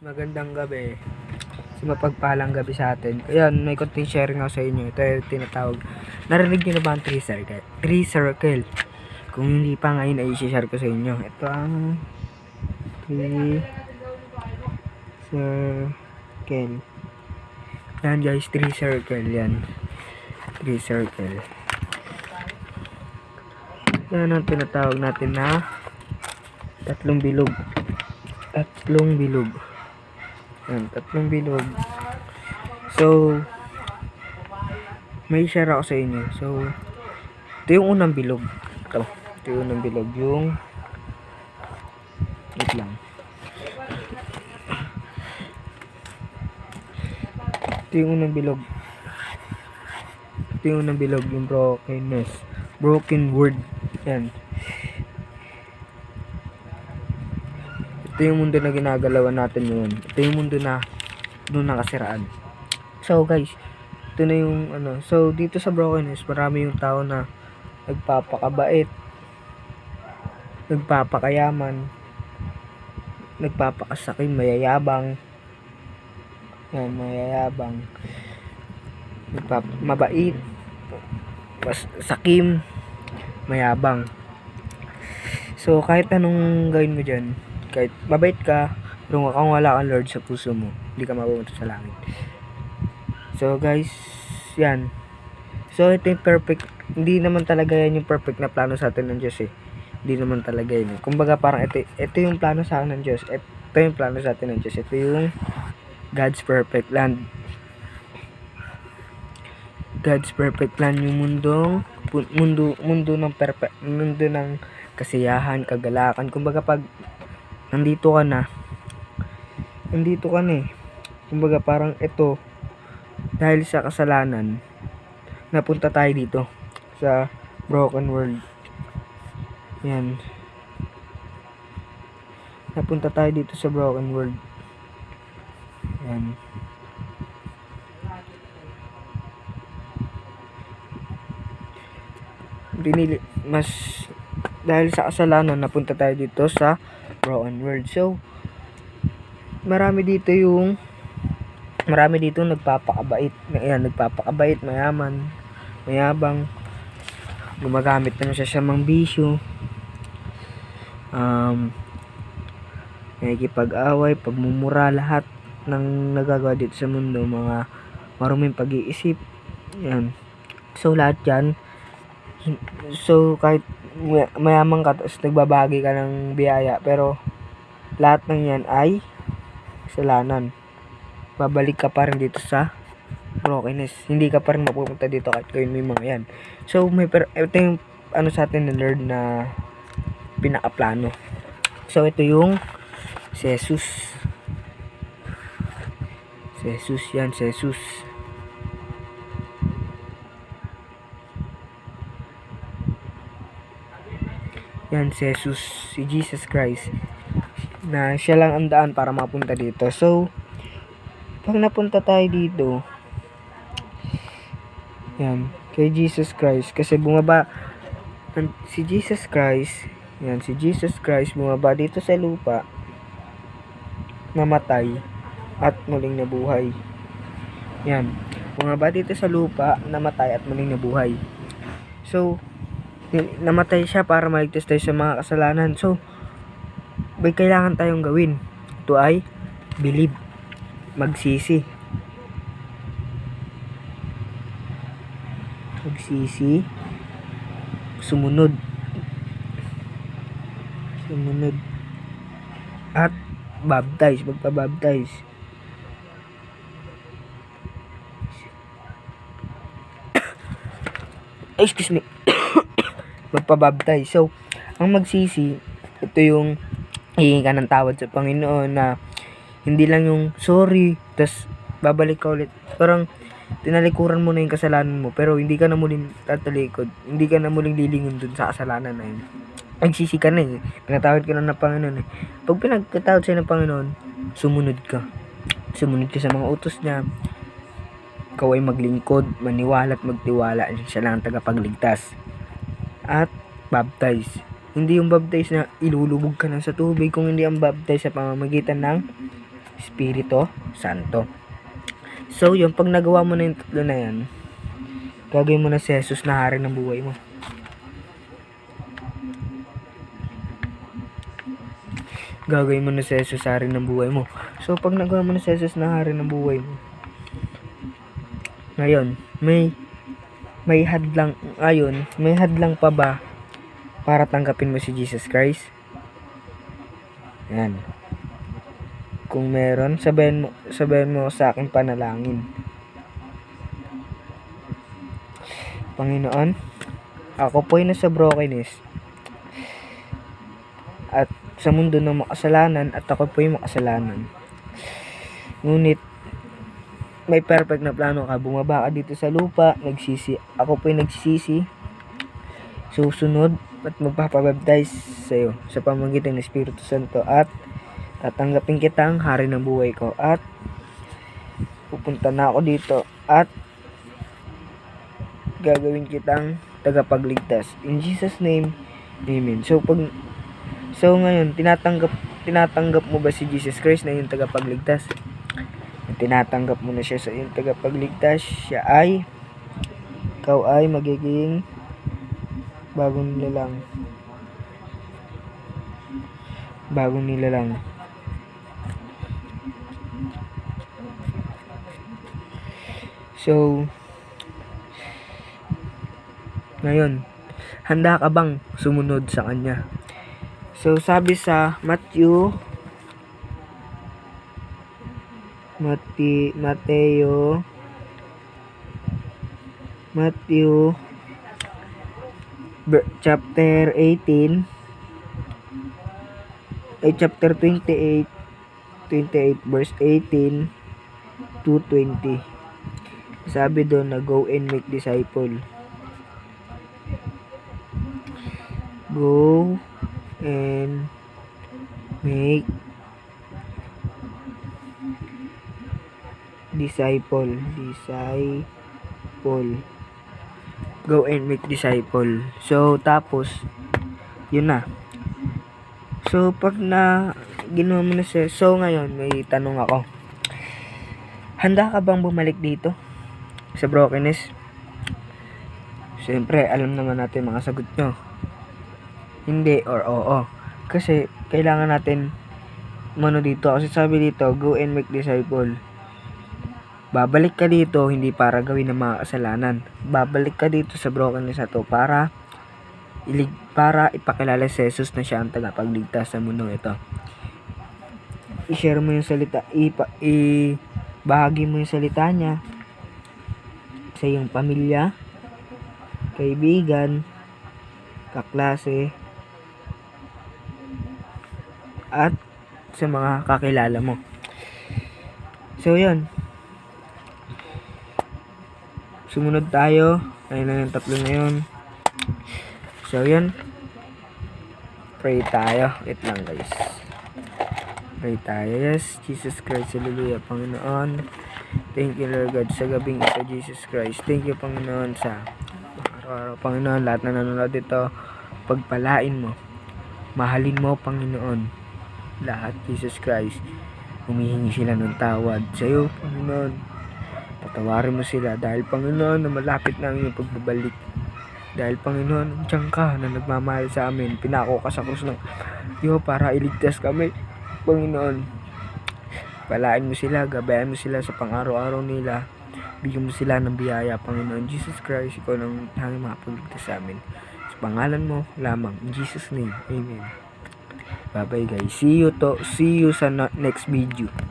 Magandang gabi. Mapagpalang gabi sa atin. Ayan, may konting sharing ako sa inyo. Ito yung tinatawag. Narinig nyo na ba ang 3 circle? 3 circle. Kung hindi pa ngayon ay i-share ko sa inyo. Ito ang 3 circle. Yan guys, 3 circle. Yan. 3 circle. Yan ang tinatawag natin na tatlong bilog. Tatlong bilog. Yan, tatlong bilog. So, may share ako sa inyo. So, ito yung unang bilog. Ito yung unang bilog. Wait lang. Ito yung unang bilog. Ito yung unang bilog. Yung brokenness. Broken word. Yan. Ito yung mundo na ginagalawan natin ngayon. Ito yung mundo na doon nakasiraan. So guys, ito na yung ano. So dito sa brokenness, marami yung tao na nagpapakabait, nagpapakayaman, nagpapakasakin, mayayabang. Yan, mayayabang. Mabait, sakim, mayabang. So kahit anong gawin mo dyan, kahit mabait ka, pero kung wala kang Lord sa puso mo, hindi ka mapupunta sa langit. So guys, yan. So ito yung perfect, hindi naman talaga yan yung perfect na plano sa atin ng Diyos eh. Hindi naman talaga yun. Kumbaga parang ito yung plano sa akin ng Diyos. Ito yung plano sa atin ng Diyos. Ito yung God's perfect plan. God's perfect plan, yung mundo ng perfect, mundo ng kasiyahan, kagalakan. Kumbaga pag nandito ka na eh. Kumbaga parang ito, dahil sa kasalanan, napunta tayo dito sa broken world. Yan. Napunta tayo dito sa broken world. Yan. Dahil sa kasalanan, napunta tayo dito sa broken world. So, marami dito nagpapakabait. Ayan, nagpapakabait, mayaman, mayabang, gumagamit na siya sa mga bisyo, nakikipag-away, pagmumura, lahat ng nagagawa dito sa mundo, mga maruming pag-iisip. Yan. So, lahat yan. So, kahit mayaman ka, tapos nagbabagi ka ng biyaya, pero lahat ng yan ay kasalanan. Babalik ka pa rin dito sa brokenness. Hindi ka pa rin mapupunta dito kahit gawin mo yung mga yan. So, ito yung ano sa atin ng Lord na pinakaplano. So, ito yung si Jesus. Si Jesus yan, si Jesus. Yan, si Jesus, si Jesus Christ. Na siya lang ang daan para mapunta dito. So, pag napunta tayo dito, yan, kay Jesus Christ, kasi bumaba si Jesus Christ, yan, si Jesus Christ bumaba dito sa lupa, namatay at muling nabuhay. Yan, bumaba dito sa lupa, namatay at muling nabuhay. So, namatay siya para maligtas tayo sa mga kasalanan. So, may kailangan tayong gawin. Ito ay believe, magsisi, sumunod, at magpabaptize. Excuse me. Magpabaptize. So, ang magsisi, ito yung hihingi ka ng tawad sa Panginoon na hindi lang yung sorry, tas babalik ka ulit. Parang tinalikuran mo na yung kasalanan mo, pero hindi ka na muling tatalikod. Hindi ka na muling lilingon dun sa kasalanan na yun. Nagsisi ka na eh. Pinatawad ka na ng Panginoon eh. Pag pinagkatawad sa'yo ng Panginoon, sumunod ka. Sumunod ka sa mga utos niya. Ikaw ay maglingkod, maniwala at magtiwala. Siya lang ang tagapagligtas. At baptize. Hindi yung baptize na ilulubog ka na sa tubig, kung hindi ang baptize sa pamamagitan ng Espiritu Santo. So, yung pag nagawa mo na yung tatlo na yan, gagawin mo na si Jesus na hari ng buhay mo. Gagawin mo na si Jesus hari ng buhay mo. So, pag nagawa mo na si Jesus na hari ng buhay mo, ngayon, may hadlang pa ba para tanggapin mo si Jesus Christ? Yan. Kung meron, sabihin mo sa akin panalangin. Panginoon, ako po'y nasa brokenness at sa mundo ng makasalanan at ako po'y makasalanan. Ngunit may perfect na plano ka. Bumaba ka dito sa lupa, ako po'y nagsisisi, susunod at magpapabaptize sa'yo sa pamamagitan ng Espiritu Santo at tatanggapin kitang hari ng buhay ko at pupunta na ako dito at gagawin kitang tagapagligtas. In Jesus name, Amen. So ngayon, tinatanggap mo ba si Jesus Christ na yung tagapagligtas? Tinatanggap mo na siya sa iyong tagapagligtas, ikaw ay magiging bagong nilalang. So, ngayon, handa ka bang sumunod sa Kanya? So, sabi sa Matthew 28 verse 18 to 20. Sabi doon na go and make disciple. Go and make disciple. Go and make disciple. So, tapos, yun na. So, pag ginawa mo na siya, so ngayon, may tanong ako. Handa ka bang bumalik dito sa brokenness? Siyempre, alam naman natin mga sagot nyo. Hindi or oo. Kasi, kailangan natin dito. Kasi sabi dito, go and make disciple. Babalik ka dito, hindi para gawin ng mga kasalanan. Babalik ka dito sa brokenness na to para ipakilala si Jesus na siya ang tagapagligtas sa mundo ito. I-share mo yung salita, bahagi mo yung salita niya sa iyong pamilya, kaibigan, kaklase, at sa mga kakilala mo. So, yun. Sumunod tayo. Ayun lang yung tatlo na yun. So, yun. Pray tayo. Wait lang, guys. Pray tayo. Yes, Jesus Christ. Hallelujah, Panginoon. Thank you, Lord God, sa gabing ito, Jesus Christ. Thank you, Panginoon, sa araw-araw, Panginoon. Lahat na nanonood dito, pagpalain mo. Mahalin mo, Panginoon. Lahat, Jesus Christ. Humihingi sila ng tawad sa iyo, Panginoon. Patawarin mo sila dahil, Panginoon, na malapit na ang iyong pagbabalik. Dahil, Panginoon, diyan ka na nagmamahal sa amin. Pinako ka sa krus ng iyo para iligtas kami, Panginoon. Palain mo sila, gabayan mo sila sa pang-araw-araw nila. Bigyan mo sila ng biyaya, Panginoon. Jesus Christ, ikaw nang tanging makapagligtas sa amin. Sa pangalan mo lamang. In Jesus' name, Amen. Bye-bye, guys. See you sa next video.